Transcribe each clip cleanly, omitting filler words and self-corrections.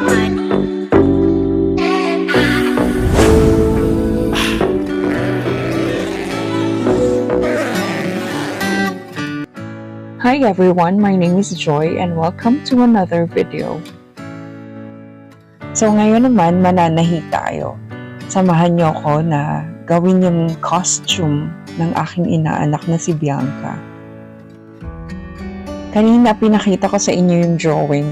Hi everyone, my name is Joy and welcome to another video. So ngayon naman mananahi tayo. Samahan niyo ako na gawin yung costume ng aking inaanak na si Bianca. Kanina pinakita ko sa inyo yung drawing.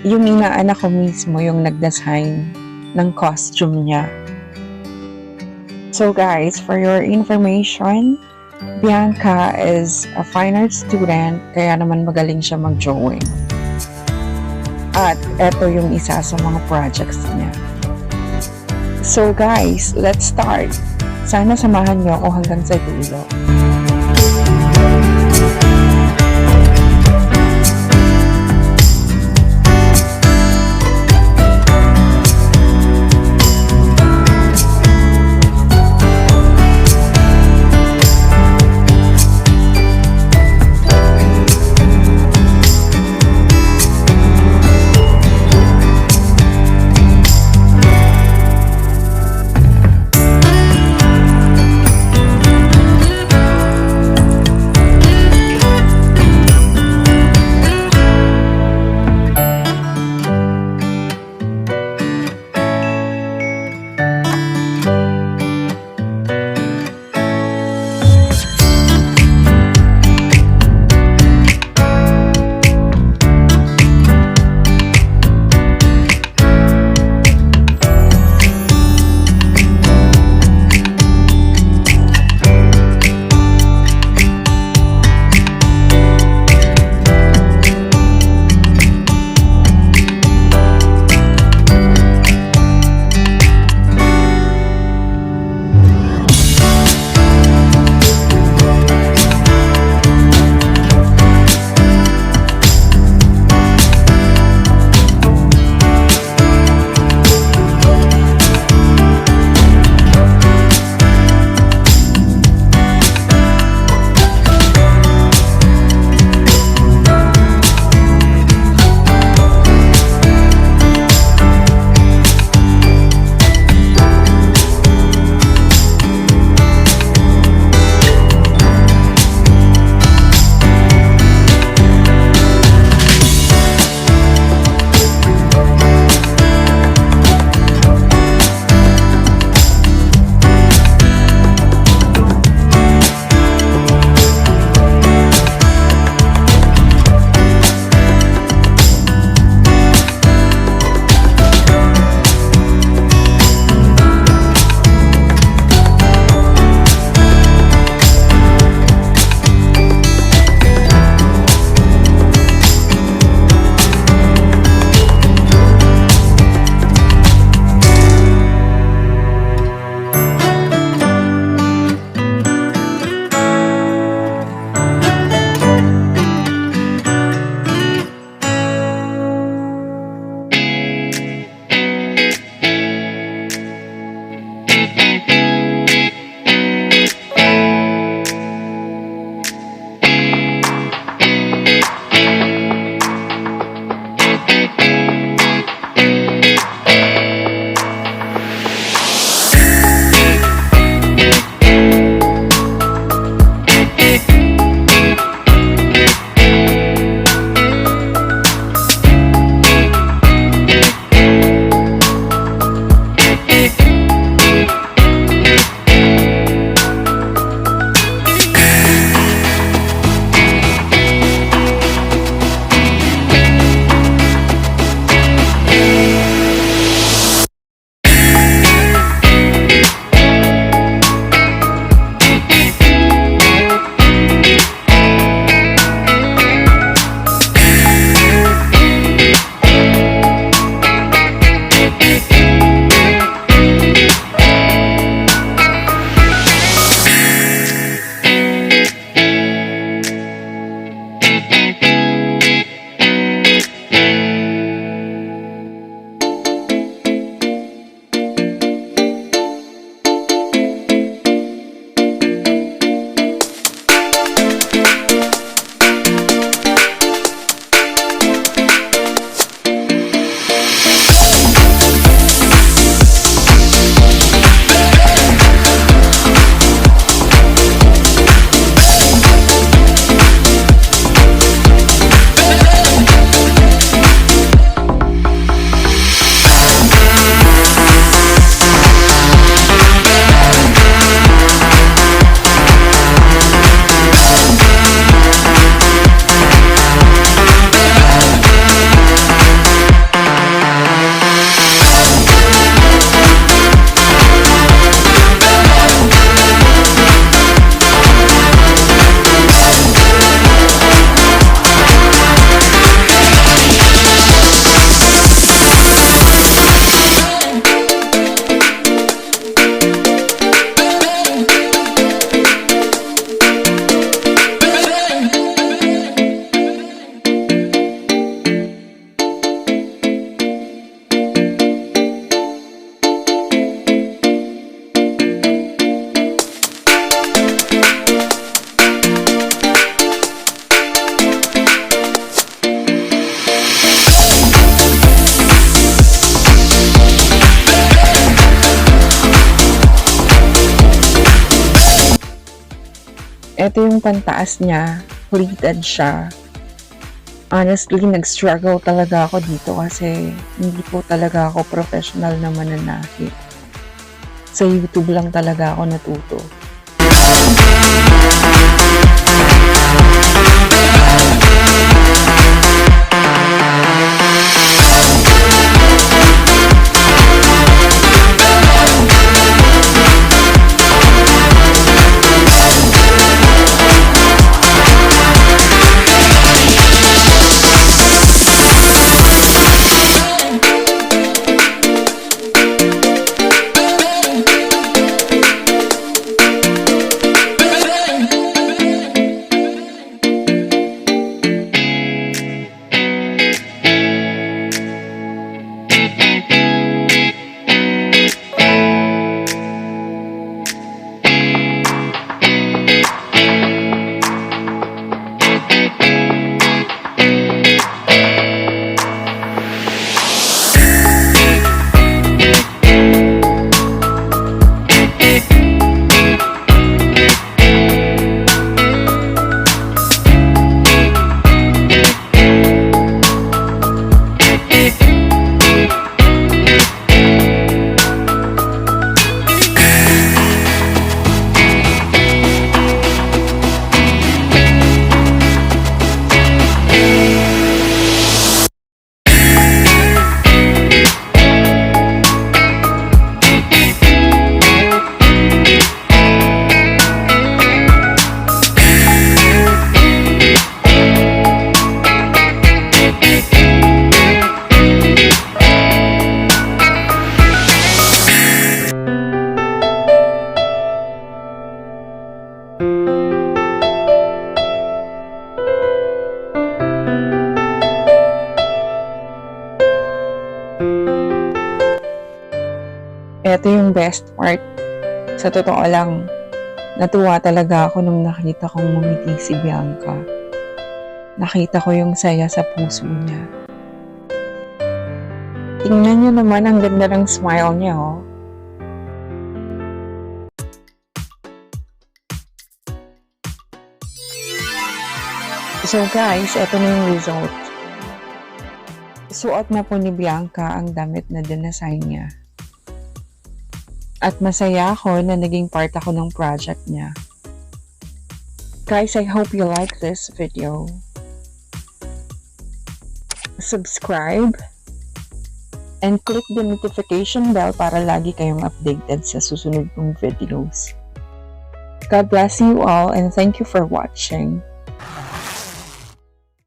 Yung inaanak ko mismo yung nag-design ng costume niya. So guys, for your information, Bianca is a fine art student, kaya naman magaling siya mag-drawing. At eto yung isa sa mga projects niya. So guys, let's start. Sana samahan niyo ako hanggang sa dulo. Ito yung pantaas niya, pleated siya. Honestly, nag-struggle talaga ako dito kasi hindi po talaga ako professional na mananahi. Sa YouTube lang talaga ako natuto. Ito yung best part. Sa totoo lang, natuwa talaga ako nung nakita kong ngumiti si Bianca. Nakita ko yung saya sa puso niya. Tingnan niyo naman, ang ganda ng smile niya, oh. So guys, ito na yung result. Suot na po ni Bianca ang damit na dinesign niya. At masaya ako na naging part ako ng project niya. Guys, I hope you like this video. Subscribe and click the notification bell para lagi kayong updated sa susunod kong videos. God bless you all and thank you for watching.